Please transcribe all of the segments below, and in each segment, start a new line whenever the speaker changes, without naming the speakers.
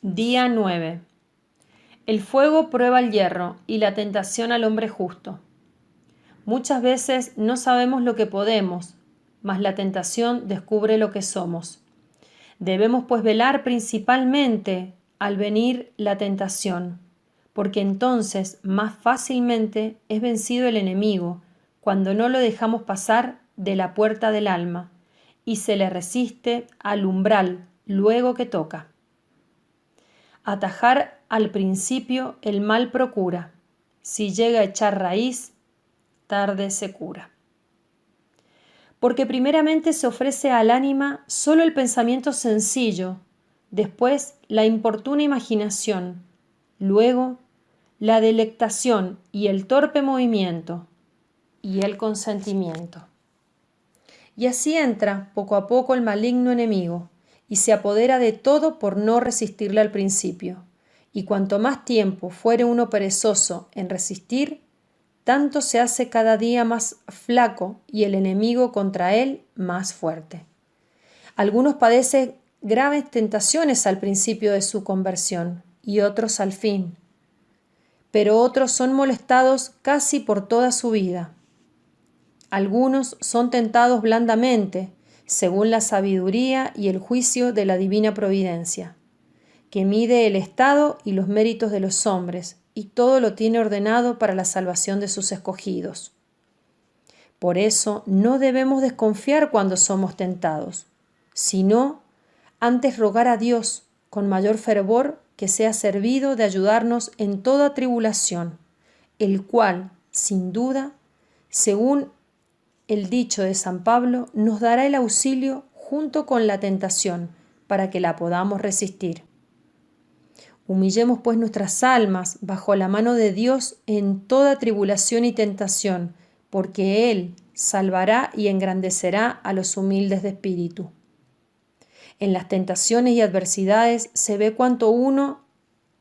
Día 9. El fuego prueba el hierro y la tentación al hombre justo. Muchas veces no sabemos lo que podemos, mas la tentación descubre lo que somos. Debemos pues velar principalmente al venir la tentación, porque entonces más fácilmente es vencido el enemigo cuando no lo dejamos pasar de la puerta del alma y se le resiste al umbral luego que toca. Atajar al principio el mal procura, si llega a echar raíz, tarde se cura. Porque primeramente se ofrece al ánima solo el pensamiento sencillo, después la importuna imaginación, luego la delectación y el torpe movimiento, y el consentimiento. Y así entra poco a poco el maligno enemigo, y se apodera de todo por no resistirle al principio. Y cuanto más tiempo fuere uno perezoso en resistir, tanto se hace cada día más flaco y el enemigo contra él más fuerte. Algunos padecen graves tentaciones al principio de su conversión y otros al fin, pero otros son molestados casi por toda su vida. Algunos son tentados blandamente, según la sabiduría y el juicio de la divina providencia, que mide el estado y los méritos de los hombres, y todo lo tiene ordenado para la salvación de sus escogidos. Por eso no debemos desconfiar cuando somos tentados, sino antes rogar a Dios con mayor fervor que sea servido de ayudarnos en toda tribulación, el cual, sin duda, según el dicho de San Pablo, nos dará el auxilio junto con la tentación para que la podamos resistir. Humillemos pues nuestras almas bajo la mano de Dios en toda tribulación y tentación, porque Él salvará y engrandecerá a los humildes de espíritu. En las tentaciones y adversidades se ve cuánto uno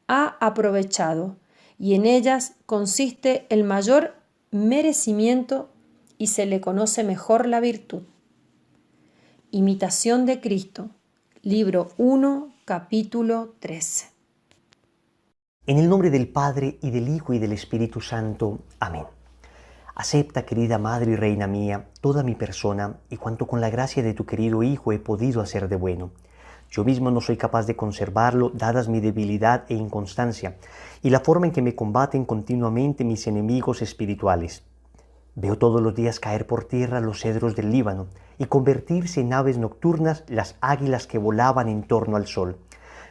ha aprovechado, y en ellas consiste el mayor merecimiento y se le conoce mejor la virtud. Imitación de Cristo, libro 1, capítulo 13.
En el nombre del Padre, y del Hijo, y del Espíritu Santo. Amén. Acepta, querida Madre y Reina mía, toda mi persona y cuanto con la gracia de tu querido Hijo he podido hacer de bueno. Yo mismo no soy capaz de conservarlo, dadas mi debilidad e inconstancia, y la forma en que me combaten continuamente mis enemigos espirituales. Veo todos los días caer por tierra los cedros del Líbano y convertirse en aves nocturnas las águilas que volaban en torno al sol.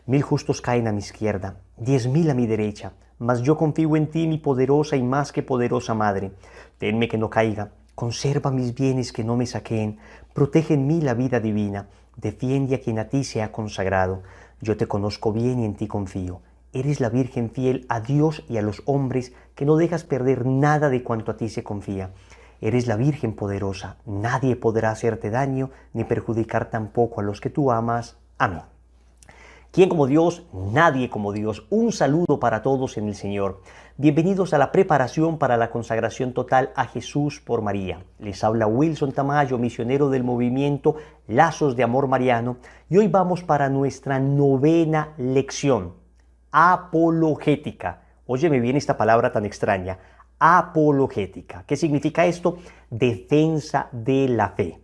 1000 justos caen a mi izquierda, 10.000 a mi derecha, mas yo confío en ti, mi poderosa y más que poderosa Madre. Tenme que no caiga, conserva mis bienes que no me saqueen, protege en mí la vida divina, defiende a quien a ti se ha consagrado. Yo te conozco bien y en ti confío. Eres la Virgen fiel a Dios y a los hombres, que no dejas perder nada de cuanto a ti se confía. Eres la Virgen poderosa, nadie podrá hacerte daño, ni perjudicar tampoco a los que tú amas. Amén. ¿Quién como Dios? Nadie como Dios. Un saludo para todos en el Señor. Bienvenidos a la preparación para la consagración total a Jesús por María. Les habla Wilson Tamayo, misionero del movimiento Lazos de Amor Mariano, y hoy vamos para nuestra 9ª lección. Apologética. Óyeme bien esta palabra tan extraña. Apologética. ¿Qué significa esto? Defensa de la fe.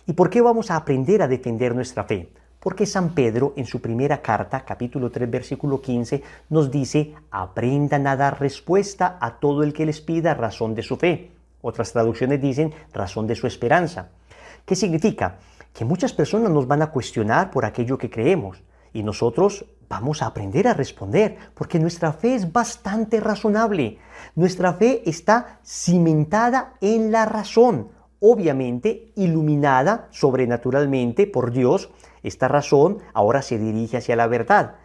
¿Y por qué vamos a aprender a defender nuestra fe? Porque San Pedro, en su primera carta, capítulo 3, versículo 15, nos dice: aprendan a dar respuesta a todo el que les pida razón de su fe. Otras traducciones dicen razón de su esperanza. ¿Qué significa? Que muchas personas nos van a cuestionar por aquello que creemos, y nosotros vamos a aprender a responder, porque nuestra fe es bastante razonable. Nuestra fe está cimentada en la razón, obviamente iluminada sobrenaturalmente por Dios. Esta razón ahora se dirige hacia la verdad.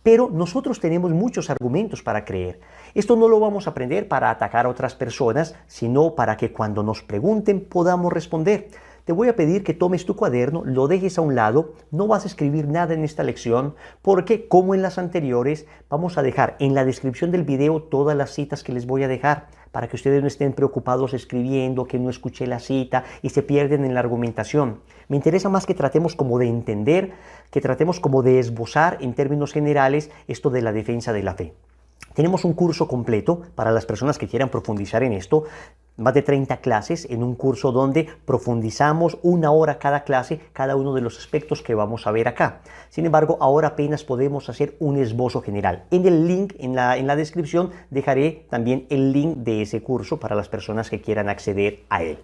Pero nosotros tenemos muchos argumentos para creer. Esto no lo vamos a aprender para atacar a otras personas, sino para que cuando nos pregunten podamos responder. te voy a pedir que tomes tu cuaderno, lo dejes a un lado, no vas a escribir nada en esta lección, porque como en las anteriores, vamos a dejar en la descripción del video todas las citas que les voy a dejar, para que ustedes no estén preocupados escribiendo, que no escuché la cita y se pierden en la argumentación. Me interesa más que tratemos como de entender, que tratemos como de esbozar en términos generales esto de la defensa de la fe. Tenemos un curso completo para las personas que quieran profundizar en esto, más de 30 clases en un curso donde profundizamos 1 hora cada clase, cada uno de los aspectos que vamos a ver acá. Sin embargo, ahora apenas podemos hacer un esbozo general. En el link, en la descripción, dejaré también el link de ese curso para las personas que quieran acceder a él.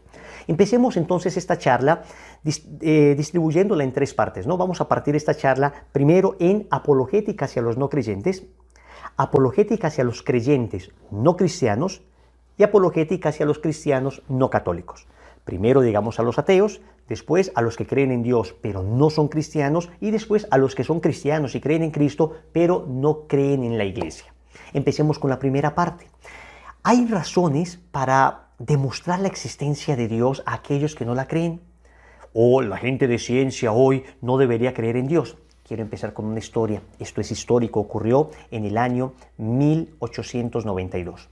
Empecemos entonces esta charla distribuyéndola en 3 partes, ¿no? Vamos a partir esta charla primero en apologética hacia los no creyentes, apologética hacia los creyentes no cristianos y apologética hacia los cristianos no católicos. Primero digamos a los ateos, después a los que creen en Dios pero no son cristianos y después a los que son cristianos y creen en Cristo pero no creen en la iglesia. Empecemos con la primera parte. Hay razones para demostrar la existencia de Dios a aquellos que no la creen. O la gente de ciencia hoy no debería creer en Dios. Quiero empezar con una historia. Esto es histórico, ocurrió en el año 1892.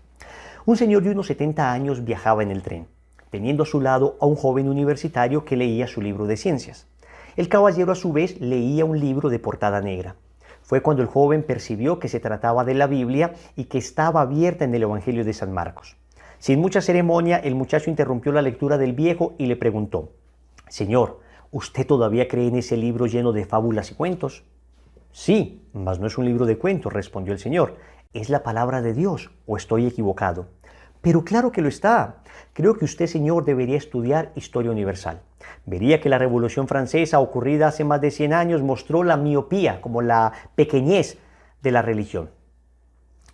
Un señor de unos 70 años viajaba en el tren, teniendo a su lado a un joven universitario que leía su libro de ciencias. El caballero a su vez leía un libro de portada negra. Fue cuando el joven percibió que se trataba de la Biblia y que estaba abierta en el Evangelio de San Marcos. Sin mucha ceremonia, el muchacho interrumpió la lectura del viejo y le preguntó: «Señor, ¿usted todavía cree en ese libro lleno de fábulas y cuentos?» «Sí, mas no es un libro de cuentos», respondió el señor. «¿Es la palabra de Dios o estoy equivocado?» «Pero claro que lo está. Creo que usted, señor, debería estudiar historia universal. Vería que la Revolución Francesa, ocurrida hace más de 100 años, mostró la miopía, como la pequeñez de la religión.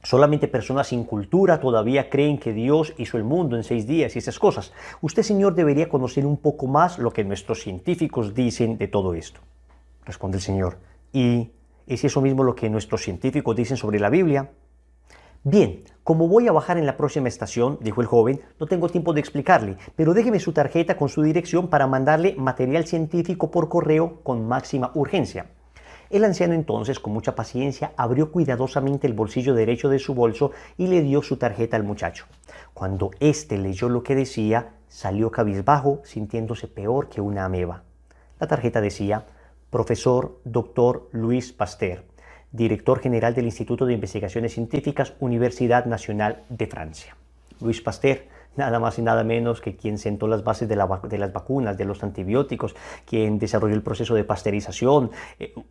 Solamente personas sin cultura todavía creen que Dios hizo el mundo en 6 días y esas cosas. Usted, señor, debería conocer un poco más lo que nuestros científicos dicen de todo esto». Responde el señor: ¿Y es eso mismo lo que nuestros científicos dicen sobre la Biblia? «Bien, como voy a bajar en la próxima estación», dijo el joven, «no tengo tiempo de explicarle, pero déjeme su tarjeta con su dirección para mandarle material científico por correo con máxima urgencia». El anciano entonces, con mucha paciencia, abrió cuidadosamente el bolsillo derecho de su bolso y le dio su tarjeta al muchacho. Cuando éste leyó lo que decía, salió cabizbajo, sintiéndose peor que una ameba. La tarjeta decía: «Profesor Dr. Luis Pasteur, Director General del Instituto de Investigaciones Científicas, Universidad Nacional de Francia». Luis Pasteur, nada más y nada menos que quien sentó las bases de las vacunas, de los antibióticos, quien desarrolló el proceso de pasteurización,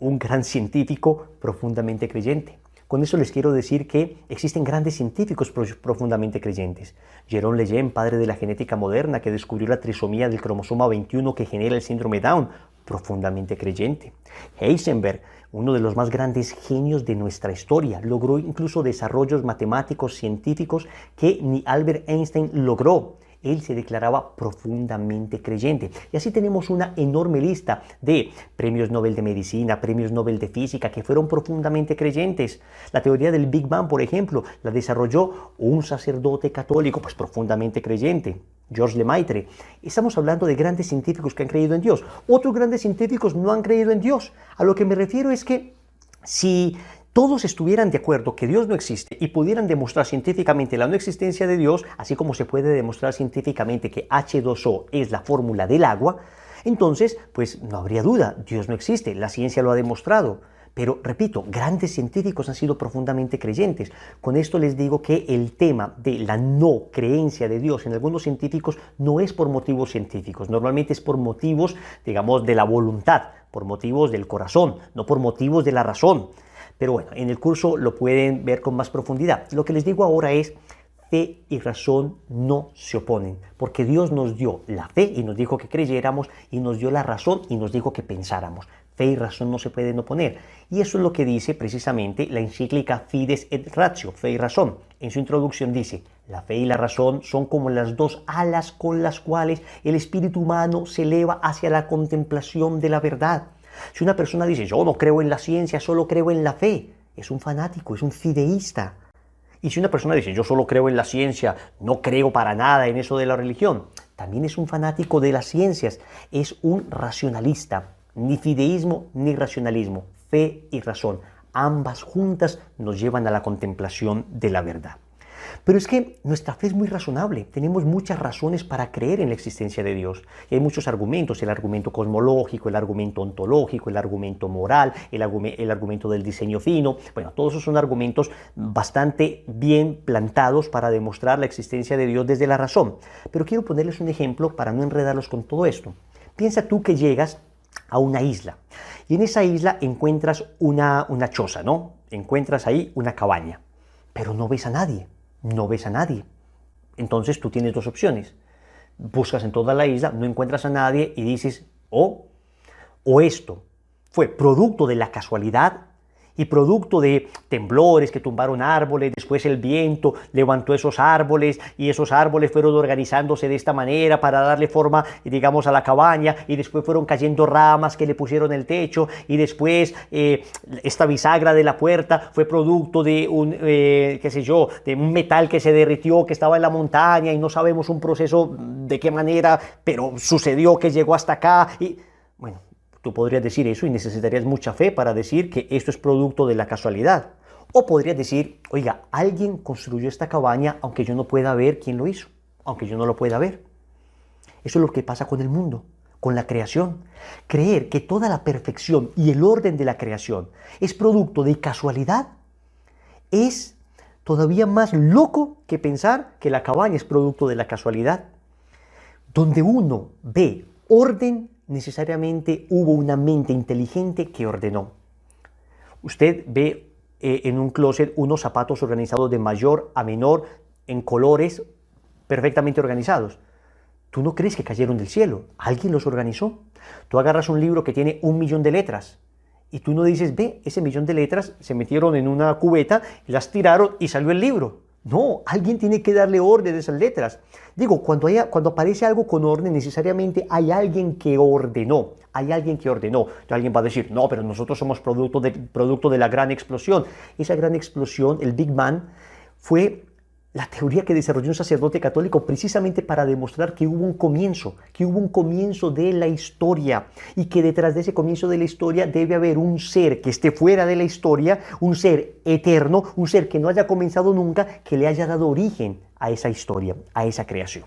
un gran científico profundamente creyente. Con eso les quiero decir que existen grandes científicos profundamente creyentes. Jérôme Lejeune, padre de la genética moderna, que descubrió la trisomía del cromosoma 21 que genera el síndrome Down, profundamente creyente. Heisenberg, uno de los más grandes genios de nuestra historia, logró incluso desarrollos matemáticos científicos que ni Albert Einstein logró. Él se declaraba profundamente creyente. Y así tenemos una enorme lista de premios Nobel de Medicina, premios Nobel de Física, que fueron profundamente creyentes. La teoría del Big Bang, por ejemplo, la desarrolló un sacerdote católico, pues profundamente creyente, Georges Lemaitre. Estamos hablando de grandes científicos que han creído en Dios. Otros grandes científicos no han creído en Dios. A lo que me refiero es que si todos estuvieran de acuerdo que Dios no existe y pudieran demostrar científicamente la no existencia de Dios, así como se puede demostrar científicamente que H2O es la fórmula del agua, entonces, pues no habría duda, Dios no existe, la ciencia lo ha demostrado. Pero, repito, grandes científicos han sido profundamente creyentes. Con esto les digo que el tema de la no creencia de Dios en algunos científicos no es por motivos científicos, normalmente es por motivos, digamos, de la voluntad, por motivos del corazón, no por motivos de la razón. Pero bueno, en el curso lo pueden ver con más profundidad. Lo que les digo ahora es: fe y razón no se oponen, porque Dios nos dio la fe y nos dijo que creyéramos, y nos dio la razón y nos dijo que pensáramos. Fe y razón no se pueden oponer. Y eso es lo que dice precisamente la encíclica Fides et Ratio, Fe y Razón. En su introducción dice: la fe y la razón son como las 2 alas con las cuales el espíritu humano se eleva hacia la contemplación de la verdad. Si una persona dice: yo no creo en la ciencia, solo creo en la fe, es un fanático, es un fideísta. Y si una persona dice: yo solo creo en la ciencia, no creo para nada en eso de la religión, también es un fanático de las ciencias, es un racionalista, ni fideísmo ni racionalismo, fe y razón. Ambas juntas nos llevan a la contemplación de la verdad. Pero es que nuestra fe es muy razonable, tenemos muchas razones para creer en la existencia de Dios. Y hay muchos argumentos, el argumento cosmológico, el argumento ontológico, el argumento moral, el argumento del diseño fino. Bueno, todos esos son argumentos bastante bien plantados para demostrar la existencia de Dios desde la razón. Pero quiero ponerles un ejemplo para no enredarlos con todo esto. Piensa tú que llegas a una isla y en esa isla encuentras una choza, ¿no? Encuentras ahí una cabaña, pero no ves a nadie. No ves a nadie. Entonces tú tienes dos opciones. Buscas en toda la isla, no encuentras a nadie y dices, o esto fue producto de la casualidad y producto de temblores que tumbaron árboles, después el viento levantó esos árboles y esos árboles fueron organizándose de esta manera para darle forma, digamos, a la cabaña, y después fueron cayendo ramas que le pusieron el techo, y después esta bisagra de la puerta fue producto de de un metal que se derritió, que estaba en la montaña, y no sabemos un proceso de qué manera, pero sucedió que llegó hasta acá. Y bueno, tú podrías decir eso y necesitarías mucha fe para decir que esto es producto de la casualidad. O podrías decir, oiga, alguien construyó esta cabaña aunque yo no pueda ver quién lo hizo, aunque yo no lo pueda ver. Eso es lo que pasa con el mundo, con la creación. Creer que toda la perfección y el orden de la creación es producto de casualidad es todavía más loco que pensar que la cabaña es producto de la casualidad. Donde uno ve orden, necesariamente hubo una mente inteligente que ordenó. Usted ve en un closet unos zapatos organizados de mayor a menor en colores perfectamente organizados. Tú no crees que cayeron del cielo, alguien los organizó. Tú agarras un libro que tiene 1.000.000 de letras y tú no dices, ve, ese 1.000.000 de letras se metieron en una cubeta, las tiraron y salió el libro. No, alguien tiene que darle orden a esas letras. Digo, cuando aparece algo con orden, necesariamente hay alguien que ordenó. Hay alguien que ordenó. Entonces alguien va a decir, no, pero nosotros somos producto de la gran explosión. Esa gran explosión, el Big Bang, fue la teoría que desarrolló un sacerdote católico precisamente para demostrar que hubo un comienzo de la historia, y que detrás de ese comienzo de la historia debe haber un ser que esté fuera de la historia, un ser eterno, un ser que no haya comenzado nunca, que le haya dado origen a esa historia, a esa creación.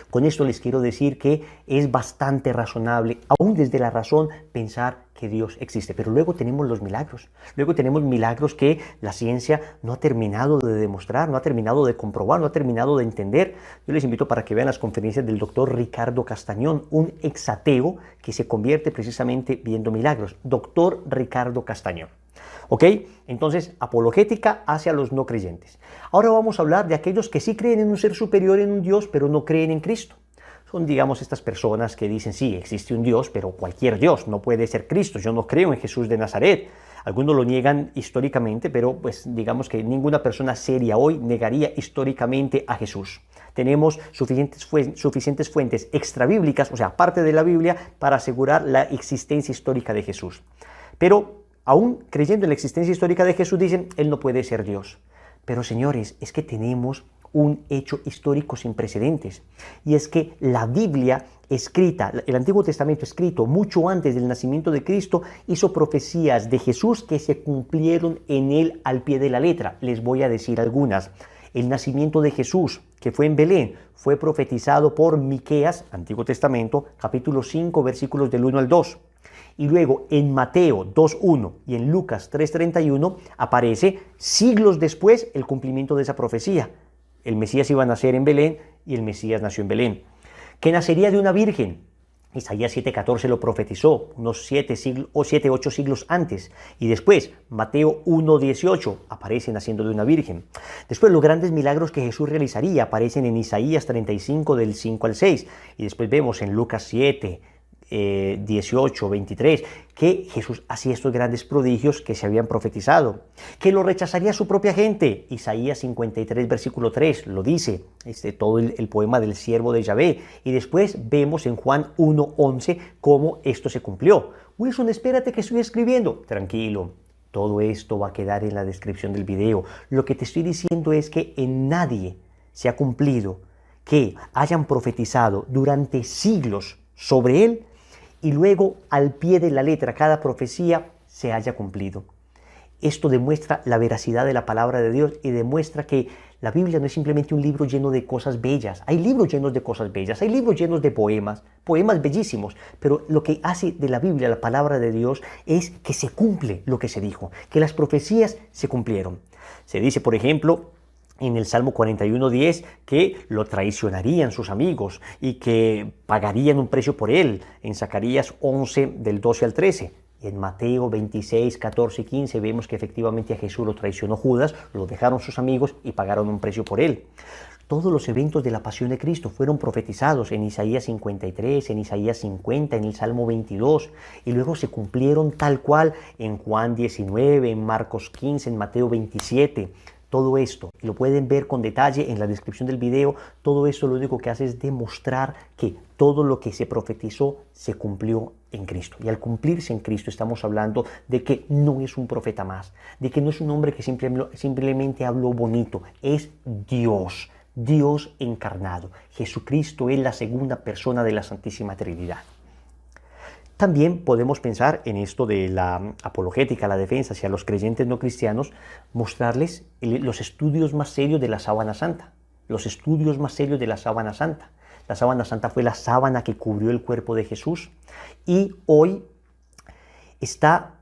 Con esto les quiero decir que es bastante razonable, aún desde la razón, pensar que Dios existe. Pero luego tenemos los milagros. Luego tenemos milagros que la ciencia no ha terminado de demostrar, no ha terminado de comprobar, no ha terminado de entender. Yo les invito para que vean las conferencias del doctor Ricardo Castañón, un exateo que se convierte precisamente viendo milagros. Doctor Ricardo Castañón. ¿Ok? Entonces, apologética hacia los no creyentes. Ahora vamos a hablar de aquellos que sí creen en un ser superior, en un Dios, pero no creen en Cristo. Son, digamos, estas personas que dicen, sí, existe un Dios, pero cualquier Dios, no puede ser Cristo. Yo no creo en Jesús de Nazaret. Algunos lo niegan históricamente, pero pues digamos que ninguna persona seria hoy negaría históricamente a Jesús. Tenemos suficientes fuentes extrabíblicas, o sea, aparte de la Biblia, para asegurar la existencia histórica de Jesús. Pero aún creyendo en la existencia histórica de Jesús, dicen, Él no puede ser Dios. Pero señores, es que tenemos un hecho histórico sin precedentes. Y es que la Biblia escrita, el Antiguo Testamento escrito mucho antes del nacimiento de Cristo, hizo profecías de Jesús que se cumplieron en él al pie de la letra. Les voy a decir algunas. El nacimiento de Jesús, que fue en Belén, fue profetizado por Miqueas, Antiguo Testamento, capítulo 5, versículos del 1 al 2. Y luego en Mateo 2.1 y en Lucas 3.31 aparece siglos después el cumplimiento de esa profecía. El Mesías iba a nacer en Belén y el Mesías nació en Belén. Que nacería de una virgen. Isaías 7.14 lo profetizó unos 8 siglos antes. Y después, Mateo 1.18 aparece naciendo de una virgen. Después, los grandes milagros que Jesús realizaría aparecen en Isaías 35 del 5 al 6. Y después vemos en Lucas 7, 18, 23, que Jesús hacía estos grandes prodigios que se habían profetizado, que lo rechazaría su propia gente. Isaías 53, versículo 3, lo dice, todo el poema del siervo de Yahvé. Y después vemos en Juan 1:11 cómo esto se cumplió. Wilson, espérate que estoy escribiendo. Tranquilo, todo esto va a quedar en la descripción del video. Lo que te estoy diciendo es que en nadie se ha cumplido que hayan profetizado durante siglos sobre él y luego al pie de la letra cada profecía se haya cumplido. Esto demuestra la veracidad de la palabra de Dios y demuestra que la Biblia no es simplemente un libro lleno de cosas bellas. Hay libros llenos de cosas bellas, hay libros llenos de poemas bellísimos, pero lo que hace de la Biblia la palabra de Dios es que se cumple lo que se dijo, que las profecías se cumplieron. Se dice, por ejemplo, en el Salmo 41:10 que lo traicionarían sus amigos y que pagarían un precio por él. En Zacarías 11 del 12 al 13. Y en Mateo 26, 14 y 15 vemos que efectivamente a Jesús lo traicionó Judas, lo dejaron sus amigos y pagaron un precio por él. Todos los eventos de la pasión de Cristo fueron profetizados en Isaías 53, en Isaías 50, en el Salmo 22, y luego se cumplieron tal cual en Juan 19, en Marcos 15, en Mateo 27. Todo esto, y lo pueden ver con detalle en la descripción del video, todo esto lo único que hace es demostrar que todo lo que se profetizó se cumplió en Cristo. Y al cumplirse en Cristo estamos hablando de que no es un profeta más, de que no es un hombre que simplemente habló bonito, es Dios, Dios encarnado. Jesucristo es la segunda persona de la Santísima Trinidad. También podemos pensar en esto de la apologética, la defensa hacia los creyentes no cristianos, mostrarles los estudios más serios de la sábana santa, los estudios más serios de la sábana santa. La sábana santa fue la sábana que cubrió el cuerpo de Jesús y hoy está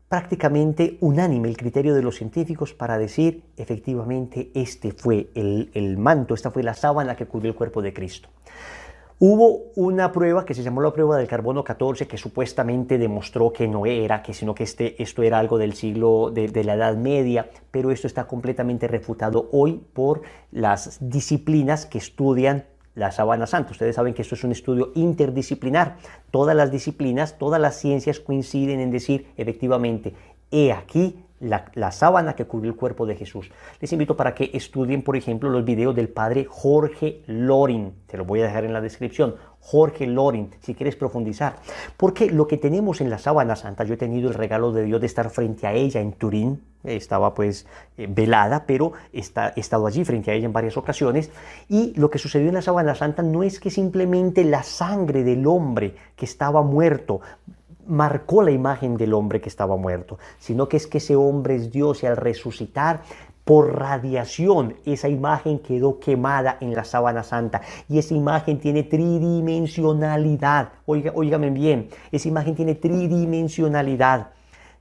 prácticamente unánime el criterio de los científicos para decir efectivamente este fue el manto, esta fue la sábana que cubrió el cuerpo de Cristo. Hubo una prueba que se llamó la prueba del carbono 14 que supuestamente demostró que no era, sino que esto era algo del siglo de la Edad Media, pero esto está completamente refutado hoy por las disciplinas que estudian la sábana santa. Ustedes saben que esto es un estudio interdisciplinar. Todas las disciplinas, todas las ciencias coinciden en decir efectivamente, he aquí la sábana que cubrió el cuerpo de Jesús. Les invito para que estudien, por ejemplo, los videos del padre Jorge Loring. Te lo voy a dejar en la descripción. Jorge Loring, si quieres profundizar. Porque lo que tenemos en la sábana santa, yo he tenido el regalo de Dios de estar frente a ella en Turín. Estaba pues velada, pero he estado allí frente a ella en varias ocasiones. Y lo que sucedió en la sábana santa no es que simplemente la sangre del hombre que estaba muerto marcó la imagen del hombre que estaba muerto, sino que es que ese hombre es Dios y al resucitar por radiación esa imagen quedó quemada en la sábana santa y esa imagen tiene tridimensionalidad. Óigame bien, esa imagen tiene tridimensionalidad.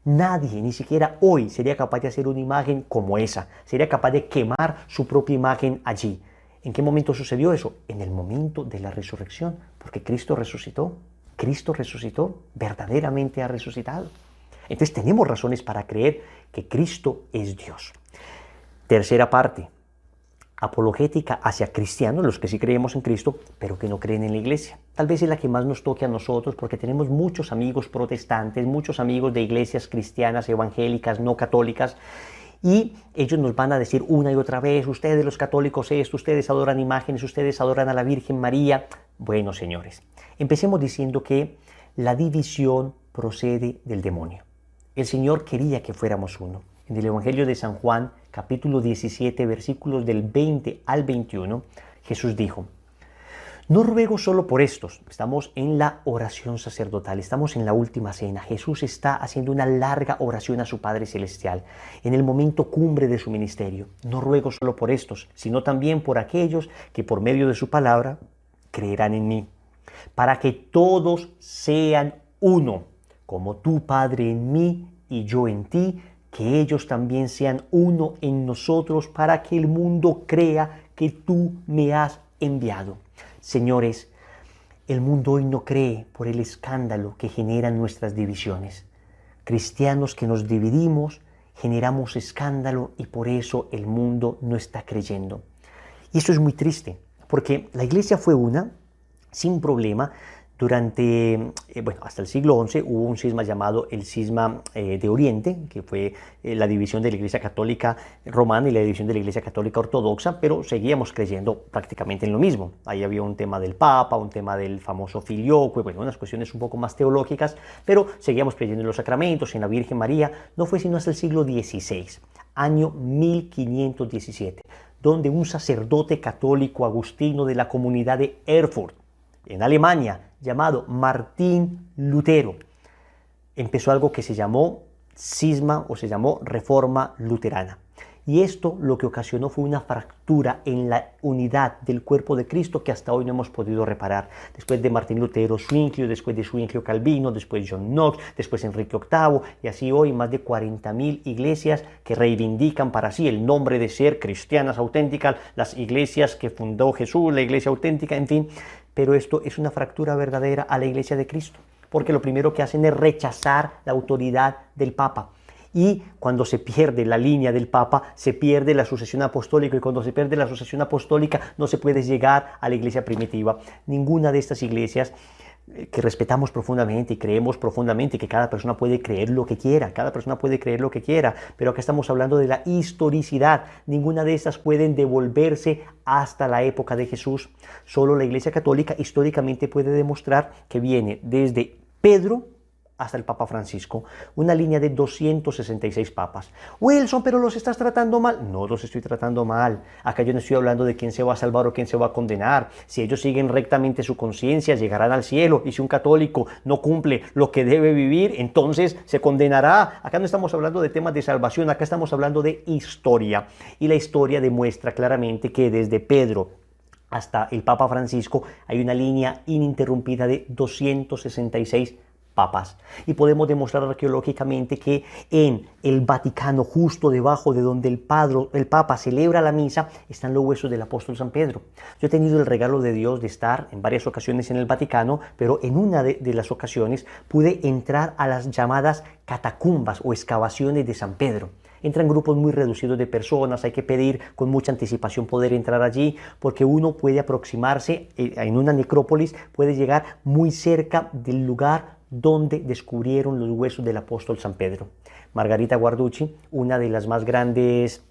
Nadie, ni siquiera hoy, sería capaz de hacer una imagen como esa, sería capaz de quemar su propia imagen allí. ¿En qué momento sucedió eso? En el momento de la resurrección, porque Cristo resucitó. Cristo resucitó, verdaderamente ha resucitado. Entonces tenemos razones para creer que Cristo es Dios. Tercera parte, apologética hacia cristianos, los que sí creemos en Cristo, pero que no creen en la iglesia. Tal vez es la que más nos toque a nosotros porque tenemos muchos amigos protestantes, muchos amigos de iglesias cristianas, evangélicas, no católicas, y ellos nos van a decir una y otra vez, ustedes los católicos esto, ustedes adoran imágenes, ustedes adoran a la Virgen María. Bueno, señores, empecemos diciendo que la división procede del demonio. El Señor quería que fuéramos uno. En el Evangelio de San Juan, capítulo 17, versículos del 20 al 21, Jesús dijo, no ruego solo por estos. Estamos en la oración sacerdotal, estamos en la última cena. Jesús está haciendo una larga oración a su Padre Celestial, en el momento cumbre de su ministerio. No ruego solo por estos, sino también por aquellos que por medio de su palabra creerán en mí, para que todos sean uno, como tú, Padre, en mí y yo en ti, que ellos también sean uno en nosotros, para que el mundo crea que tú me has enviado. Señores, el mundo hoy no cree por el escándalo que generan nuestras divisiones. Cristianos que nos dividimos, generamos escándalo y por eso el mundo no está creyendo. Y eso es muy triste, porque la iglesia fue una, sin problema. Durante, hasta el siglo XI hubo un cisma llamado el cisma de Oriente, que fue la división de la Iglesia Católica Romana y la división de la Iglesia Católica Ortodoxa, pero seguíamos creyendo prácticamente en lo mismo. Ahí había un tema del Papa, un tema del famoso filioque, unas cuestiones un poco más teológicas, pero seguíamos creyendo en los sacramentos, en la Virgen María. No fue sino hasta el siglo XVI, año 1517. donde un sacerdote católico agustino de la comunidad de Erfurt, en Alemania, llamado Martín Lutero, empezó algo que se llamó cisma o se llamó reforma luterana. Y esto lo que ocasionó fue una fractura en la unidad del cuerpo de Cristo que hasta hoy no hemos podido reparar. Después de Martín Lutero, Zwinglio, después de Zwinglio, Calvino, después John Knox, después Enrique VIII, y así hoy más de 40.000 iglesias que reivindican para sí el nombre de ser cristianas auténticas, las iglesias que fundó Jesús, la iglesia auténtica, en fin. Pero esto es una fractura verdadera a la iglesia de Cristo, porque lo primero que hacen es rechazar la autoridad del Papa. Y cuando se pierde la línea del Papa, se pierde la sucesión apostólica, y cuando se pierde la sucesión apostólica no se puede llegar a la iglesia primitiva. Ninguna de estas iglesias que respetamos profundamente y creemos profundamente que cada persona puede creer lo que quiera, pero acá estamos hablando de la historicidad. Ninguna de estas pueden devolverse hasta la época de Jesús. Solo la Iglesia Católica históricamente puede demostrar que viene desde Pedro hasta el Papa Francisco, una línea de 266 papas. Wilson, pero los estás tratando mal. No los estoy tratando mal. Acá yo no estoy hablando de quién se va a salvar o quién se va a condenar. Si ellos siguen rectamente su conciencia, llegarán al cielo. Y si un católico no cumple lo que debe vivir, entonces se condenará. Acá no estamos hablando de temas de salvación, acá estamos hablando de historia. Y la historia demuestra claramente que desde Pedro hasta el Papa Francisco hay una línea ininterrumpida de 266 papas. Y podemos demostrar arqueológicamente que en el Vaticano, justo debajo de donde el Papa celebra la misa, están los huesos del apóstol San Pedro. Yo he tenido el regalo de Dios de estar en varias ocasiones en el Vaticano, pero en una de las ocasiones pude entrar a las llamadas catacumbas o excavaciones de San Pedro. Entran grupos muy reducidos de personas, hay que pedir con mucha anticipación poder entrar allí, porque uno puede aproximarse en una necrópolis, puede llegar muy cerca del lugar donde descubrieron los huesos del apóstol San Pedro. Margarita Guarducci, una de las más grandes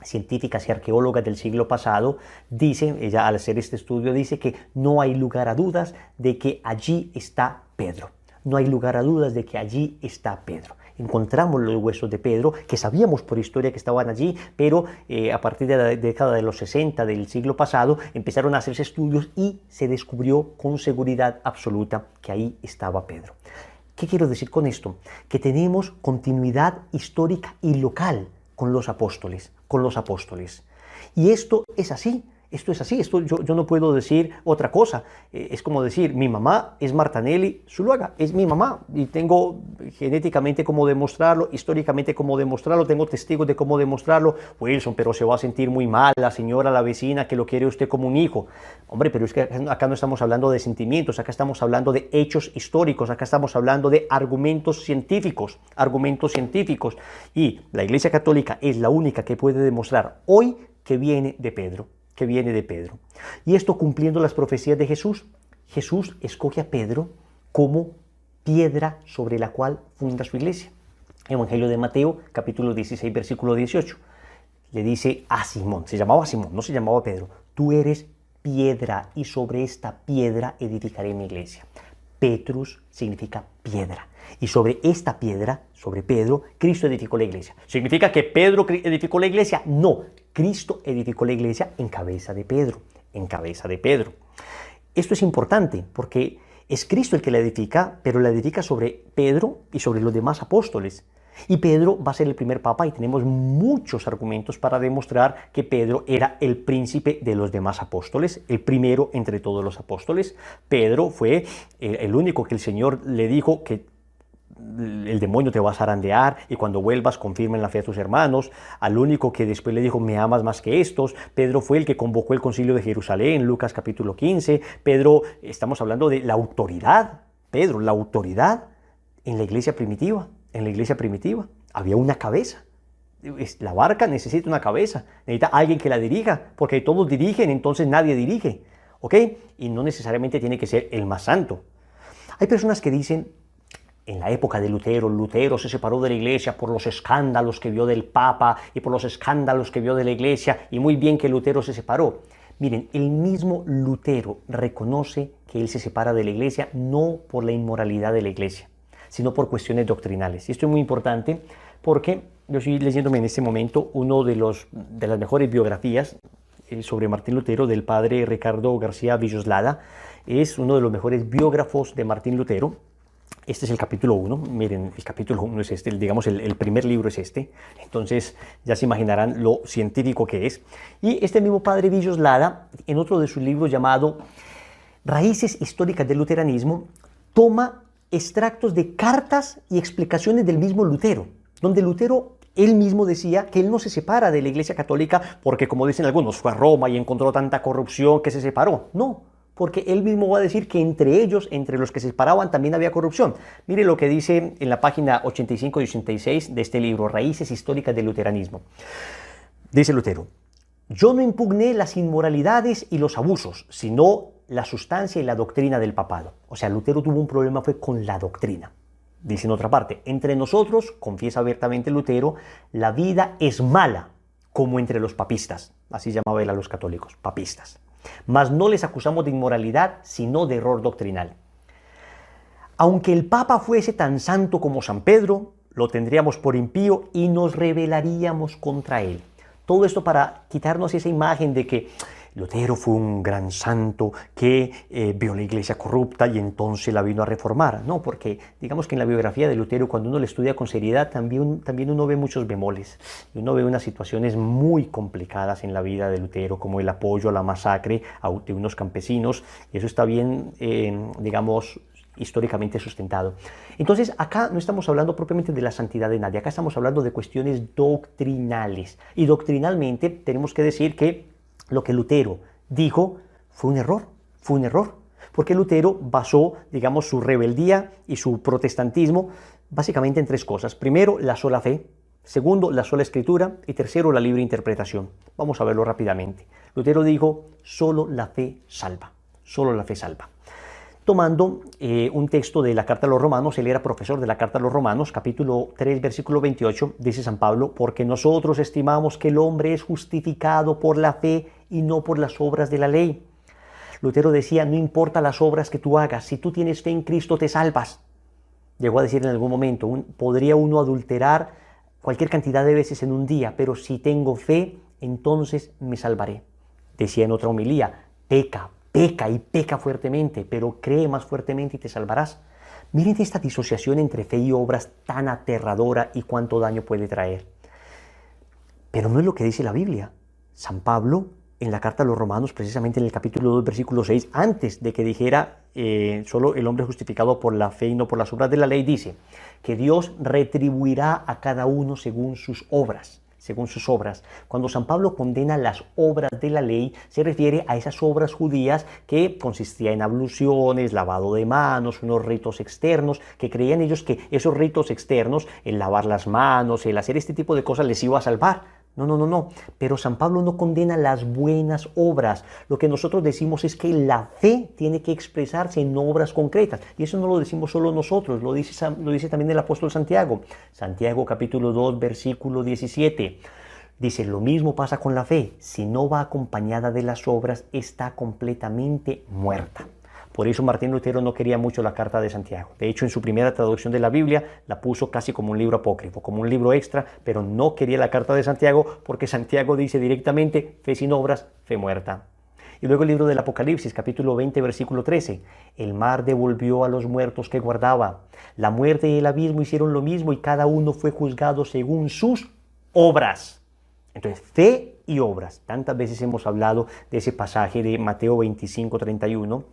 científicas y arqueólogas del siglo pasado, dice, ella al hacer este estudio dice que no hay lugar a dudas de que allí está Pedro. No hay lugar a dudas de que allí está Pedro. Encontramos los huesos de Pedro, que sabíamos por historia que estaban allí, pero a partir de la década de los 60 del siglo pasado empezaron a hacerse estudios y se descubrió con seguridad absoluta que ahí estaba Pedro. ¿Qué quiero decir con esto? Que tenemos continuidad histórica y local con los apóstoles, Y esto es así. Yo no puedo decir otra cosa. Es como decir, mi mamá es Marta Nelly Zuluaga, es mi mamá y tengo genéticamente cómo demostrarlo, históricamente cómo demostrarlo, tengo testigos de cómo demostrarlo. Wilson, pero se va a sentir muy mal la señora, la vecina que lo quiere usted como un hijo. Hombre, pero es que acá no estamos hablando de sentimientos, acá estamos hablando de hechos históricos, acá estamos hablando de argumentos científicos. Y la Iglesia Católica es la única que puede demostrar hoy que viene de Pedro. Y esto cumpliendo las profecías de Jesús. Jesús escoge a Pedro como piedra sobre la cual funda su iglesia. Evangelio de Mateo, capítulo 16, versículo 18. Le dice a Simón, se llamaba Simón, no se llamaba Pedro, tú eres piedra y sobre esta piedra edificaré mi iglesia. Petrus significa piedra. Y sobre esta piedra, sobre Pedro, Cristo edificó la iglesia. ¿Significa que Pedro edificó la iglesia? No, Cristo edificó la iglesia en cabeza de Pedro. Esto es importante porque es Cristo el que la edifica, pero la edifica sobre Pedro y sobre los demás apóstoles. Y Pedro va a ser el primer papa y tenemos muchos argumentos para demostrar que Pedro era el príncipe de los demás apóstoles, el primero entre todos los apóstoles. Pedro fue el único que el Señor le dijo que el demonio te va a zarandear y cuando vuelvas confirmen la fe a tus hermanos. Al único que después le dijo, me amas más que estos. Pedro fue el que convocó el concilio de Jerusalén, Lucas capítulo 15. Pedro, estamos hablando de la autoridad. Pedro, la autoridad en la iglesia primitiva. Había una cabeza. La barca necesita una cabeza, necesita alguien que la dirija, porque todos dirigen, entonces nadie dirige, ¿ok? Y no necesariamente tiene que ser el más santo. Hay personas que dicen, en la época de Lutero se separó de la iglesia por los escándalos que vio del Papa y por los escándalos que vio de la iglesia, y muy bien que Lutero se separó. Miren, el mismo Lutero reconoce que él se separa de la iglesia no por la inmoralidad de la iglesia, sino por cuestiones doctrinales. Y esto es muy importante porque yo estoy leyéndome en este momento uno de las mejores biografías sobre Martín Lutero del padre Ricardo García Villoslada. Es uno de los mejores biógrafos de Martín Lutero. Este es el capítulo 1, miren, el capítulo 1 es este, digamos el primer libro es este, entonces ya se imaginarán lo científico que es. Y este mismo padre Villoslada, en otro de sus libros llamado Raíces históricas del luteranismo, toma extractos de cartas y explicaciones del mismo Lutero, donde Lutero él mismo decía que él no se separa de la Iglesia Católica porque, como dicen algunos, fue a Roma y encontró tanta corrupción que se separó. No, porque él mismo va a decir que entre ellos, entre los que se separaban, también había corrupción. Mire lo que dice en la página 85 y 86 de este libro, Raíces históricas del luteranismo. Dice Lutero: yo no impugné las inmoralidades y los abusos, sino la sustancia y la doctrina del papado. O sea, Lutero tuvo un problema fue con la doctrina. Dice en otra parte: entre nosotros, confiesa abiertamente Lutero, la vida es mala, como entre los papistas. Así llamaba él a los católicos, papistas. Mas no les acusamos de inmoralidad, sino de error doctrinal. Aunque el Papa fuese tan santo como San Pedro, lo tendríamos por impío y nos rebelaríamos contra él. Todo esto para quitarnos esa imagen de que Lutero fue un gran santo que vio la iglesia corrupta y entonces la vino a reformar. No, porque digamos que en la biografía de Lutero, cuando uno la estudia con seriedad, también uno ve muchos bemoles. Y uno ve unas situaciones muy complicadas en la vida de Lutero, como el apoyo a la masacre de unos campesinos. Y eso está bien, digamos, históricamente sustentado. Entonces, acá no estamos hablando propiamente de la santidad de nadie, acá estamos hablando de cuestiones doctrinales. Y doctrinalmente tenemos que decir que lo que Lutero dijo fue un error, porque Lutero basó, digamos, su rebeldía y su protestantismo básicamente en tres cosas. Primero, la sola fe. Segundo, la sola escritura. Y tercero, la libre interpretación. Vamos a verlo rápidamente. Lutero dijo: solo la fe salva, solo la fe salva. Tomando un texto de la Carta a los Romanos, él era profesor de la Carta a los Romanos, capítulo 3, versículo 28, dice San Pablo: porque nosotros estimamos que el hombre es justificado por la fe y no por las obras de la ley. Lutero decía: no importa las obras que tú hagas, si tú tienes fe en Cristo te salvas. Llegó a decir en algún momento: podría uno adulterar cualquier cantidad de veces en un día, pero si tengo fe, entonces me salvaré. Decía en otra homilía: peca y peca fuertemente, pero cree más fuertemente y te salvarás. Miren esta disociación entre fe y obras tan aterradora y cuánto daño puede traer. Pero no es lo que dice la Biblia. San Pablo, en la carta a los Romanos, precisamente en el capítulo 2, versículo 6, antes de que dijera solo el hombre justificado por la fe y no por las obras de la ley, dice que Dios retribuirá a cada uno según sus obras. Cuando San Pablo condena las obras de la ley, se refiere a esas obras judías que consistían en abluciones, lavado de manos, unos ritos externos, que creían ellos que esos ritos externos, el lavar las manos, el hacer este tipo de cosas les iba a salvar. No. Pero San Pablo no condena las buenas obras. Lo que nosotros decimos es que la fe tiene que expresarse en obras concretas. Y eso no lo decimos solo nosotros, lo dice también el apóstol Santiago. Santiago capítulo 2, versículo 17. Dice: lo mismo pasa con la fe. Si no va acompañada de las obras, está completamente muerta. Por eso Martín Lutero no quería mucho la carta de Santiago. De hecho, en su primera traducción de la Biblia la puso casi como un libro apócrifo, como un libro extra, pero no quería la carta de Santiago porque Santiago dice directamente: fe sin obras, fe muerta. Y luego el libro del Apocalipsis, capítulo 20, versículo 13. El mar devolvió a los muertos que guardaba. La muerte y el abismo hicieron lo mismo y cada uno fue juzgado según sus obras. Entonces, fe y obras. Tantas veces hemos hablado de ese pasaje de Mateo 25, 31.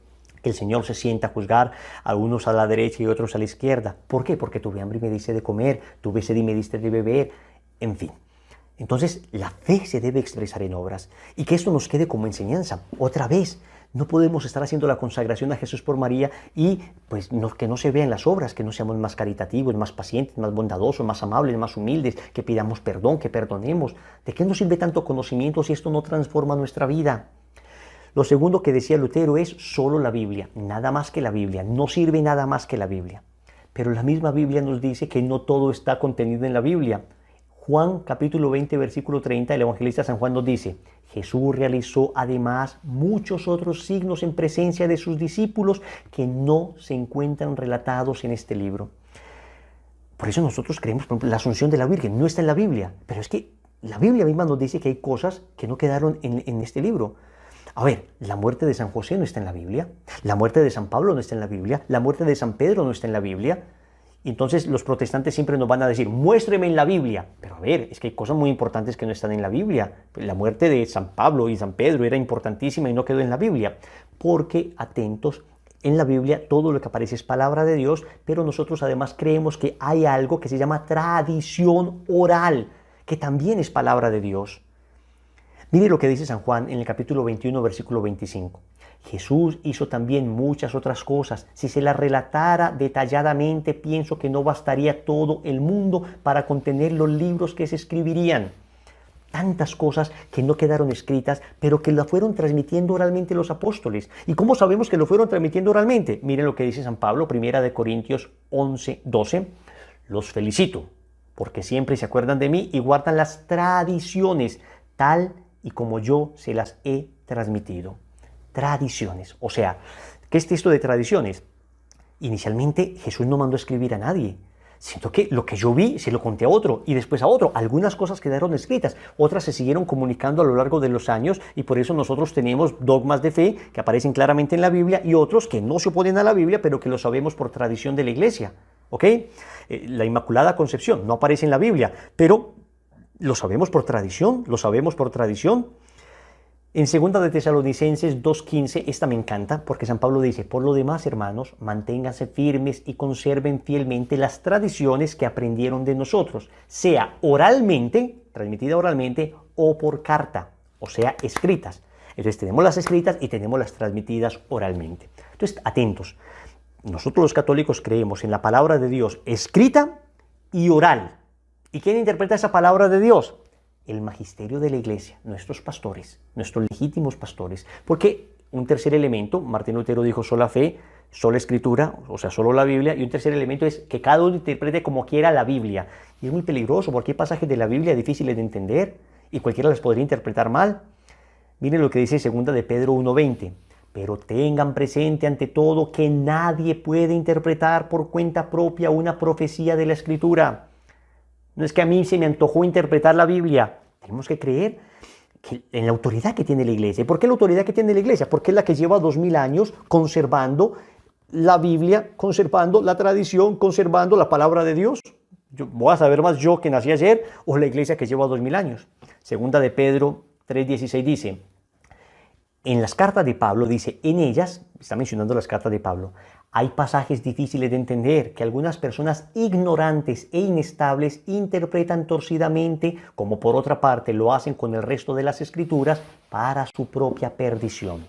El Señor se sienta a juzgar a unos a la derecha y otros a la izquierda. ¿Por qué? Porque tuve hambre y me diste de comer, tuve sed y me diste de beber, en fin. Entonces, la fe se debe expresar en obras. Y que esto nos quede como enseñanza. Otra vez, no podemos estar haciendo la consagración a Jesús por María y pues que no se vean las obras, que no seamos más caritativos, más pacientes, más bondadosos, más amables, más humildes, que pidamos perdón, que perdonemos. ¿De qué nos sirve tanto conocimiento si esto no transforma nuestra vida? Lo segundo que decía Lutero es solo la Biblia, nada más que la Biblia, no sirve nada más que la Biblia. Pero la misma Biblia nos dice que no todo está contenido en la Biblia. Juan capítulo 20, versículo 30, el evangelista San Juan nos dice: Jesús realizó además muchos otros signos en presencia de sus discípulos que no se encuentran relatados en este libro. Por eso nosotros creemos, por ejemplo, la Asunción de la Virgen no está en la Biblia, pero es que la Biblia misma nos dice que hay cosas que no quedaron en este libro. A ver, la muerte de San José no está en la Biblia, la muerte de San Pablo no está en la Biblia, la muerte de San Pedro no está en la Biblia. Y entonces los protestantes siempre nos van a decir, muéstreme en la Biblia. Pero a ver, es que hay cosas muy importantes que no están en la Biblia. La muerte de San Pablo y San Pedro era importantísima y no quedó en la Biblia. Porque, atentos, en la Biblia todo lo que aparece es palabra de Dios, pero nosotros además creemos que hay algo que se llama tradición oral, que también es palabra de Dios. Mire lo que dice San Juan en el capítulo 21, versículo 25. Jesús hizo también muchas otras cosas. Si se las relatara detalladamente, pienso que no bastaría todo el mundo para contener los libros que se escribirían. Tantas cosas que no quedaron escritas, pero que las fueron transmitiendo oralmente los apóstoles. ¿Y cómo sabemos que lo fueron transmitiendo oralmente? Miren lo que dice San Pablo, 1 Corintios 11, 12. Los felicito, porque siempre se acuerdan de mí y guardan las tradiciones, tal y como yo se las he transmitido. Tradiciones. O sea, ¿qué es esto de tradiciones? Inicialmente Jesús no mandó a escribir a nadie. Siento que lo que yo vi se lo conté a otro y después a otro. Algunas cosas quedaron escritas, otras se siguieron comunicando a lo largo de los años y por eso nosotros tenemos dogmas de fe que aparecen claramente en la Biblia y otros que no se oponen a la Biblia pero que lo sabemos por tradición de la Iglesia. ¿Ok? La Inmaculada Concepción no aparece en la Biblia, pero lo sabemos por tradición, lo sabemos por tradición. En 2 de Tesalonicenses 2.15, esta me encanta porque San Pablo dice, por lo demás, hermanos, manténganse firmes y conserven fielmente las tradiciones que aprendieron de nosotros, sea oralmente, transmitida oralmente, o por carta, o sea, escritas. Entonces tenemos las escritas y tenemos las transmitidas oralmente. Entonces, atentos. Nosotros los católicos creemos en la palabra de Dios escrita y oral. ¿Y quién interpreta esa palabra de Dios? El magisterio de la Iglesia, nuestros pastores, nuestros legítimos pastores. Porque un tercer elemento, Martín Lutero dijo sola fe, sola escritura, o sea, solo la Biblia, y un tercer elemento es que cada uno interprete como quiera la Biblia. Y es muy peligroso porque hay pasajes de la Biblia difíciles de entender y cualquiera las podría interpretar mal. Miren lo que dice 2 de Pedro 1.20. Pero tengan presente ante todo que nadie puede interpretar por cuenta propia una profecía de la Escritura. No es que a mí se me antojó interpretar la Biblia. Tenemos que creer en la autoridad que tiene la Iglesia. ¿Y por qué la autoridad que tiene la Iglesia? Porque es la que lleva 2000 años conservando la Biblia, conservando la tradición, conservando la palabra de Dios. Voy a saber más yo que nací ayer o la Iglesia que lleva 2000 años. 2 de Pedro 3.16 dice, en las cartas de Pablo, dice, en ellas, está mencionando las cartas de Pablo, hay pasajes difíciles de entender que algunas personas ignorantes e inestables interpretan torcidamente, como por otra parte lo hacen con el resto de las escrituras, para su propia perdición.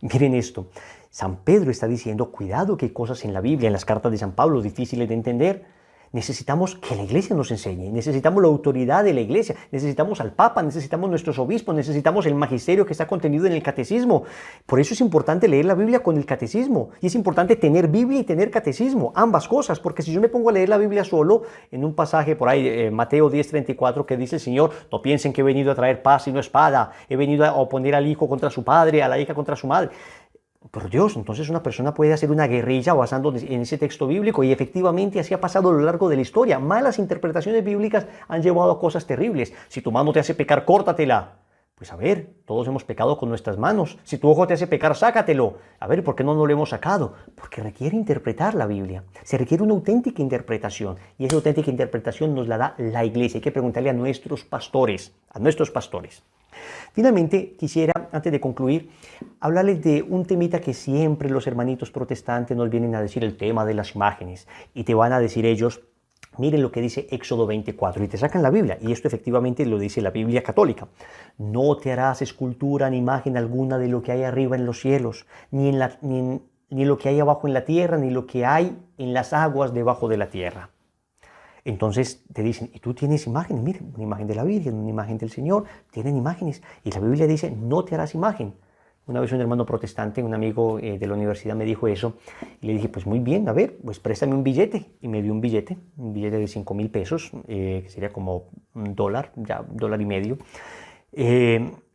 Miren esto, San Pedro está diciendo, cuidado que hay cosas en la Biblia, en las cartas de San Pablo, difíciles de entender. Necesitamos que la Iglesia nos enseñe, necesitamos la autoridad de la Iglesia, necesitamos al Papa, necesitamos nuestros obispos, necesitamos el magisterio que está contenido en el catecismo. Por eso es importante leer la Biblia con el catecismo y es importante tener Biblia y tener catecismo, ambas cosas, porque si yo me pongo a leer la Biblia solo, en un pasaje por ahí, Mateo 10:34, que dice el Señor, no piensen que he venido a traer paz y no espada, he venido a oponer al hijo contra su padre, a la hija contra su madre. Por Dios, entonces una persona puede hacer una guerrilla basando en ese texto bíblico y efectivamente así ha pasado a lo largo de la historia. Malas interpretaciones bíblicas han llevado a cosas terribles. Si tu mano te hace pecar, córtatela. Pues a ver, todos hemos pecado con nuestras manos. Si tu ojo te hace pecar, sácatelo. A ver, ¿por qué no lo hemos sacado? Porque requiere interpretar la Biblia. Se requiere una auténtica interpretación y esa auténtica interpretación nos la da la Iglesia. Hay que preguntarle a nuestros pastores, Finalmente, quisiera, antes de concluir, hablarles de un temita que siempre los hermanitos protestantes nos vienen a decir, el tema de las imágenes. Y te van a decir ellos, miren lo que dice Éxodo 24, y te sacan la Biblia, y esto efectivamente lo dice la Biblia católica. No te harás escultura ni imagen alguna de lo que hay arriba en los cielos, ni lo que hay abajo en la tierra, ni lo que hay en las aguas debajo de la tierra. Entonces te dicen, ¿y tú tienes imágenes? Miren, una imagen de la Virgen, una imagen del Señor, tienen imágenes. Y la Biblia dice, no te harás imagen. Una vez un hermano protestante, un amigo de la universidad me dijo eso. Y le dije, pues muy bien, a ver, pues préstame un billete. Y me dio un billete de 5,000 pesos, que sería como $1, ya $1.50.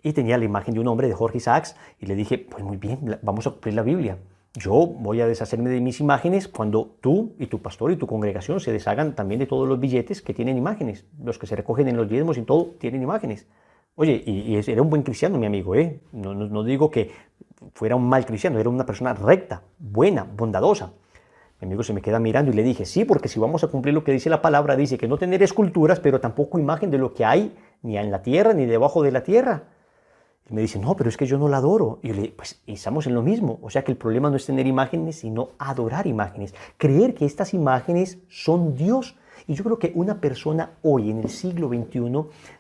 Y tenía la imagen de un hombre, de Jorge Isaacs. Y le dije, pues muy bien, vamos a cumplir la Biblia. Yo voy a deshacerme de mis imágenes cuando tú y tu pastor y tu congregación se deshagan también de todos los billetes que tienen imágenes. Los que se recogen en los diezmos y todo tienen imágenes. Oye, era un buen cristiano, mi amigo, ¿eh? No digo que fuera un mal cristiano, era una persona recta, buena, bondadosa. Mi amigo se me queda mirando y le dije, sí, porque si vamos a cumplir lo que dice la palabra, dice que no tener esculturas, pero tampoco imagen de lo que hay ni en la tierra ni debajo de la tierra. Y me dice, no, pero es que yo no la adoro. Y yo le digo, pues estamos en lo mismo. O sea que el problema no es tener imágenes, sino adorar imágenes. Creer que estas imágenes son Dios. Y yo creo que una persona hoy, en el siglo XXI,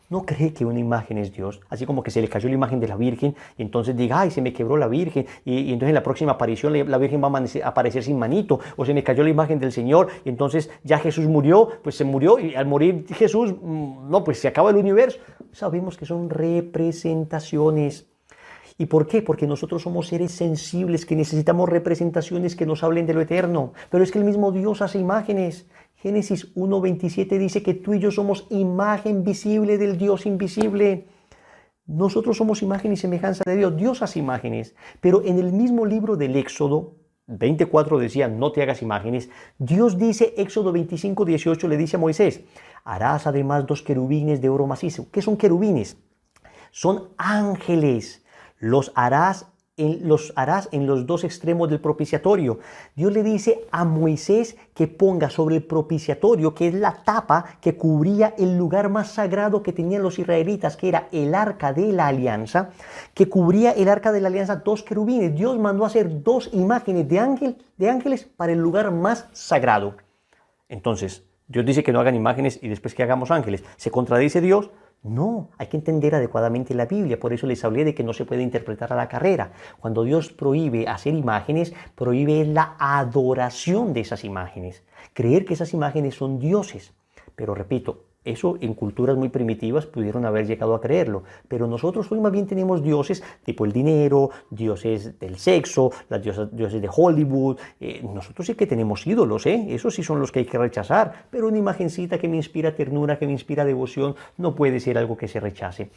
no cree que una imagen es Dios. Así como que se le cayó la imagen de la Virgen y entonces diga, ay, se me quebró la Virgen. Y entonces en la próxima aparición la Virgen va a aparecer sin manito. O se me cayó la imagen del Señor y entonces ya Jesús murió, pues se murió y al morir Jesús, no, pues se acaba el universo. Sabemos que son representaciones. ¿Y por qué? Porque nosotros somos seres sensibles que necesitamos representaciones que nos hablen de lo eterno. Pero es que el mismo Dios hace imágenes. Génesis 1:27 dice que tú y yo somos imagen visible del Dios invisible. Nosotros somos imagen y semejanza de Dios. Dios hace imágenes. Pero en el mismo libro del Éxodo 24 decía, no te hagas imágenes. Dios dice, Éxodo 25:18 le dice a Moisés, harás además 2 querubines de oro macizo. ¿Qué son querubines? Son ángeles. Los harás en los 2 extremos del propiciatorio. Dios le dice a Moisés que ponga sobre el propiciatorio, que es la tapa que cubría el lugar más sagrado que tenían los israelitas, que era el arca de la alianza, que cubría el arca de la alianza 2 querubines. Dios mandó a hacer 2 imágenes de ángeles para el lugar más sagrado. Entonces, Dios dice que no hagan imágenes y después que hagamos ángeles. ¿Se contradice Dios? No, hay que entender adecuadamente la Biblia, por eso les hablé de que no se puede interpretar a la carrera. Cuando Dios prohíbe hacer imágenes, prohíbe la adoración de esas imágenes, creer que esas imágenes son dioses. Pero repito, eso en culturas muy primitivas pudieron haber llegado a creerlo, pero nosotros hoy más bien tenemos dioses tipo el dinero, dioses del sexo, dioses de Hollywood. Nosotros sí que tenemos ídolos, esos sí son los que hay que rechazar, pero una imagencita que me inspira ternura, que me inspira devoción, no puede ser algo que se rechace.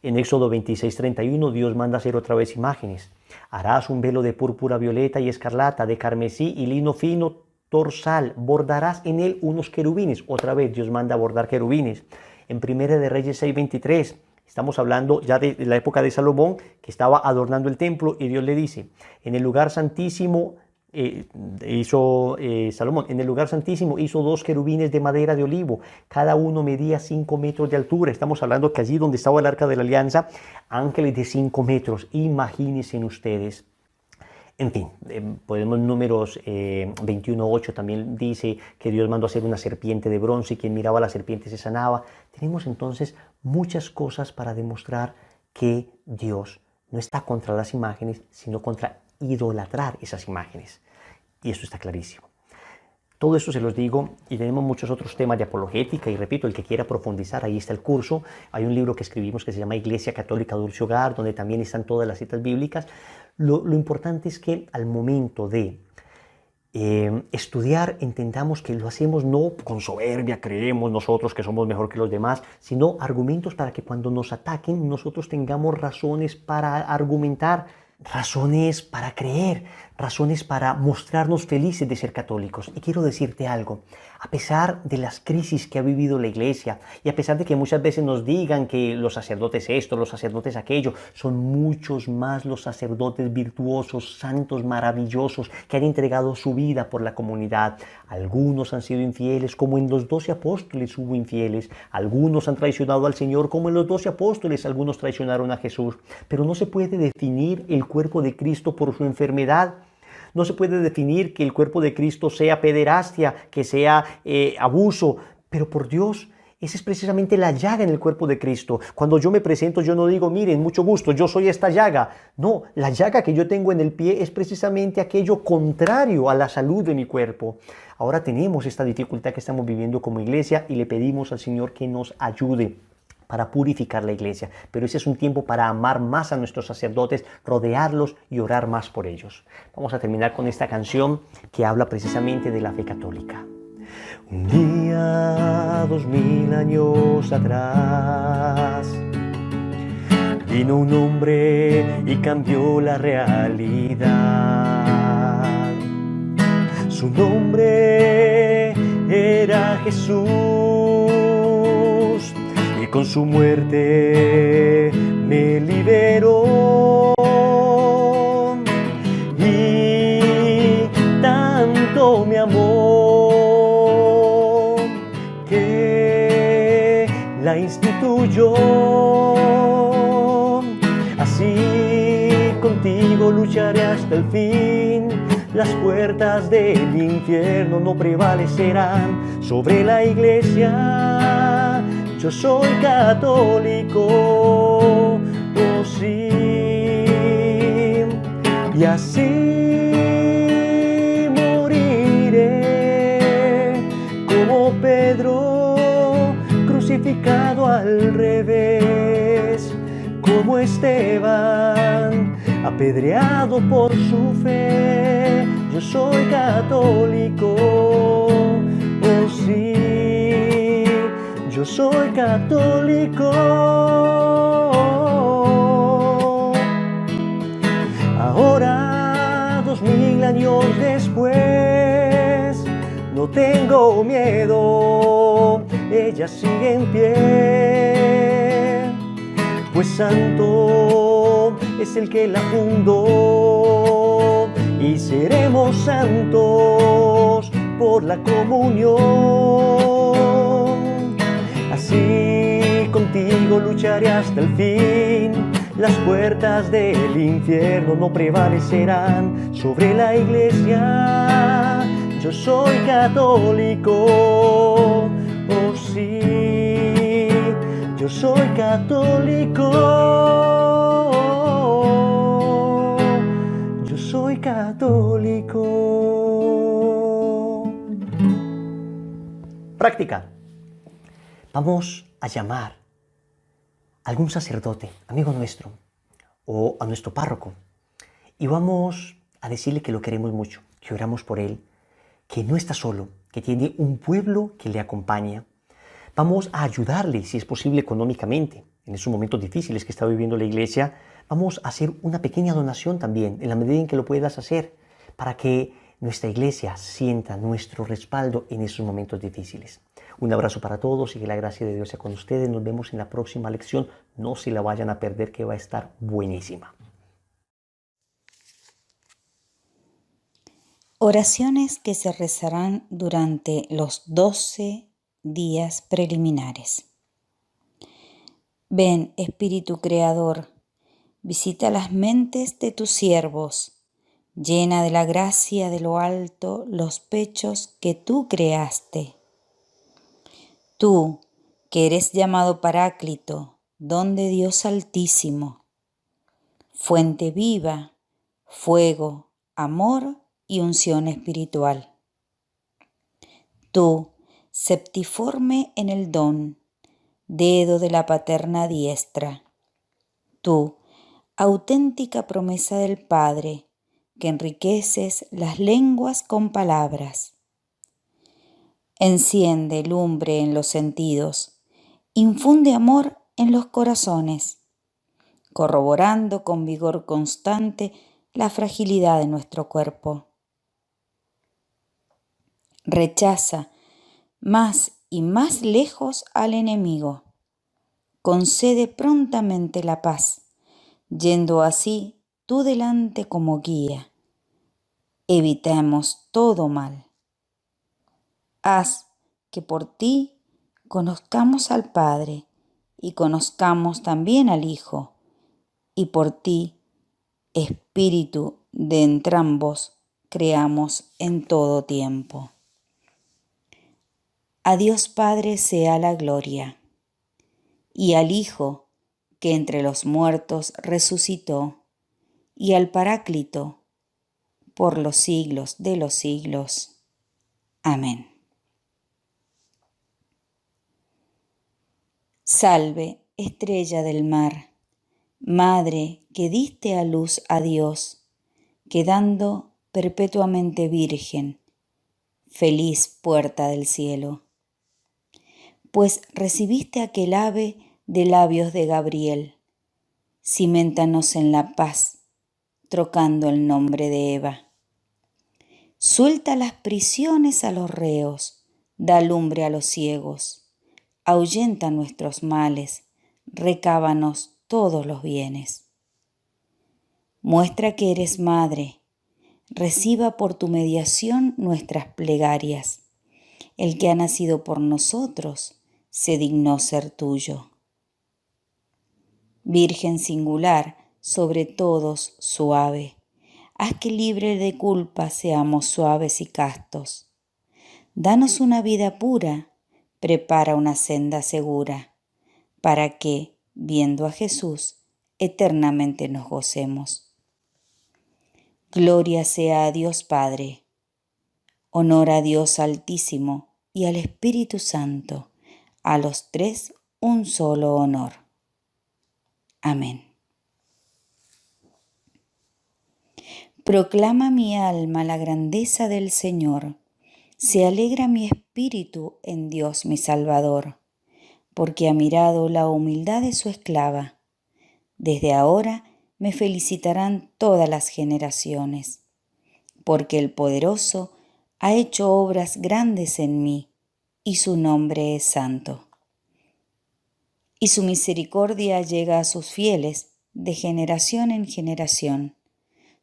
En Éxodo 26:31 Dios manda hacer otra vez imágenes. Harás un velo de púrpura, violeta y escarlata, de carmesí y lino fino, torsal, bordarás en él unos querubines. Otra vez Dios manda a bordar querubines. En Primera de Reyes 6:23 estamos hablando ya de la época de Salomón, que estaba adornando el templo y Dios le dice, en el lugar santísimo Salomón, en el lugar santísimo hizo 2 querubines de madera de olivo, cada uno medía 5 metros de altura. Estamos hablando que allí donde estaba el arca de la alianza, ángeles de 5 metros, imagínense ustedes. En fin, podemos Números 21:8 también dice que Dios mandó a hacer una serpiente de bronce y quien miraba a la serpiente se sanaba. Tenemos entonces muchas cosas para demostrar que Dios no está contra las imágenes, sino contra idolatrar esas imágenes. Y esto está clarísimo. Todo esto se los digo y tenemos muchos otros temas de apologética y repito, el que quiera profundizar, ahí está el curso. Hay un libro que escribimos que se llama Iglesia Católica Dulce Hogar, donde también están todas las citas bíblicas. Lo importante es que al momento de estudiar entendamos que lo hacemos no con soberbia, creemos nosotros que somos mejor que los demás, sino argumentos para que cuando nos ataquen nosotros tengamos razones para argumentar, razones para creer, razones para mostrarnos felices de ser católicos. Y quiero decirte algo, a pesar de las crisis que ha vivido la Iglesia y a pesar de que muchas veces nos digan que los sacerdotes esto, los sacerdotes aquello, son muchos más los sacerdotes virtuosos, santos, maravillosos, que han entregado su vida por la comunidad. Algunos han sido infieles, como en los 12 apóstoles hubo infieles. Algunos han traicionado al Señor, como en los 12 apóstoles algunos traicionaron a Jesús. Pero no se puede definir el cuerpo de Cristo por su enfermedad. No se puede definir que el cuerpo de Cristo sea pederastia, que sea abuso, pero por Dios, esa es precisamente la llaga en el cuerpo de Cristo. Cuando yo me presento, yo no digo, miren, mucho gusto, yo soy esta llaga. No, la llaga que yo tengo en el pie es precisamente aquello contrario a la salud de mi cuerpo. Ahora tenemos esta dificultad que estamos viviendo como iglesia y le pedimos al Señor que nos ayude para purificar la iglesia, pero ese es un tiempo para amar más a nuestros sacerdotes, rodearlos y orar más por ellos. Vamos a terminar con esta canción que habla precisamente de la fe católica. Un día, 2000 años atrás, vino un hombre y cambió la realidad. Su nombre era Jesús, y con su muerte me liberó. Y tanto me amó que la instituyó. Así contigo lucharé hasta el fin. Las puertas del infierno no prevalecerán sobre la iglesia. Yo soy católico, oh sí. Y así moriré como Pedro, crucificado al revés, como Esteban, apedreado por su fe. Yo soy católico, oh sí, yo soy católico. Ahora, 2000 años después, no tengo miedo, ella sigue en pie, pues santo es el que la fundó, y seremos santos por la comunión. Así contigo lucharé hasta el fin. Las puertas del infierno no prevalecerán sobre la iglesia. Yo soy católico, oh sí, yo soy católico. Yo soy católico. Práctica. Vamos a llamar a algún sacerdote, amigo nuestro, o a nuestro párroco, y vamos a decirle que lo queremos mucho, que oramos por él, que no está solo, que tiene un pueblo que le acompaña. Vamos a ayudarle, si es posible, económicamente, en esos momentos difíciles que está viviendo la iglesia. Vamos a hacer una pequeña donación también, en la medida en que lo puedas hacer, para que nuestra iglesia sienta nuestro respaldo en esos momentos difíciles. Un abrazo para todos y que la gracia de Dios sea con ustedes. Nos vemos en la próxima lección. No se la vayan a perder, que va a estar buenísima.
Oraciones que se rezarán durante los 12 días preliminares. Ven, Espíritu Creador, visita las mentes de tus siervos, llena de la gracia de lo alto los pechos que tú creaste. Tú, que eres llamado Paráclito, don de Dios Altísimo, fuente viva, fuego, amor y unción espiritual. Tú, septiforme en el don, dedo de la paterna diestra. Tú, auténtica promesa del Padre, que enriqueces las lenguas con palabras. Enciende lumbre en los sentidos, infunde amor en los corazones, corroborando con vigor constante la fragilidad de nuestro cuerpo. Rechaza más y más lejos al enemigo. Concede prontamente la paz, yendo así tú delante como guía. Evitemos todo mal. Haz que por ti conozcamos al Padre y conozcamos también al Hijo, y por ti, Espíritu de entrambos, creamos en todo tiempo. A Dios Padre sea la gloria, y al Hijo, que entre los muertos resucitó, y al Paráclito, por los siglos de los siglos. Amén. Salve, estrella del mar, madre que diste a luz a Dios, quedando perpetuamente virgen, feliz puerta del cielo. Pues recibiste aquel ave de labios de Gabriel, ciméntanos en la paz, trocando el nombre de Eva. Suelta las prisiones a los reos, da lumbre a los ciegos, ahuyenta nuestros males, recábanos todos los bienes. Muestra que eres madre, reciba por tu mediación nuestras plegarias. El que ha nacido por nosotros se dignó ser tuyo. Virgen singular, sobre todos suave, haz que libre de culpa seamos suaves y castos. Danos una vida pura, prepara una senda segura, para que, viendo a Jesús, eternamente nos gocemos. Gloria sea a Dios Padre, honor a Dios Altísimo y al Espíritu Santo, a los tres un solo honor. Amén. Proclama mi alma la grandeza del Señor, se alegra mi espíritu en Dios mi Salvador, porque ha mirado la humildad de su esclava. Desde ahora me felicitarán todas las generaciones, porque el Poderoso ha hecho obras grandes en mí, y su nombre es santo. Y su misericordia llega a sus fieles de generación en generación,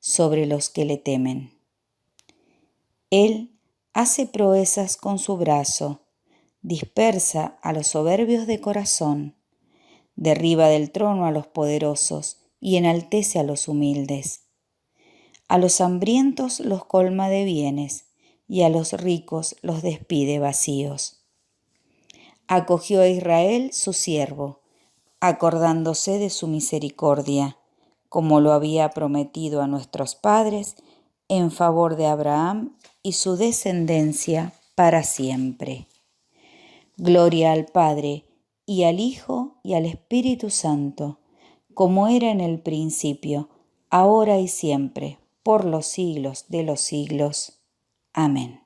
sobre los que le temen. Él hace proezas con su brazo, dispersa a los soberbios de corazón, derriba del trono a los poderosos y enaltece a los humildes. A los hambrientos los colma de bienes y a los ricos los despide vacíos. Acogió a Israel su siervo, acordándose de su misericordia, como lo había prometido a nuestros padres, en favor de Abraham y su descendencia para siempre. Gloria al Padre, y al Hijo, y al Espíritu Santo, como era en el principio, ahora y siempre, por los siglos de los siglos. Amén.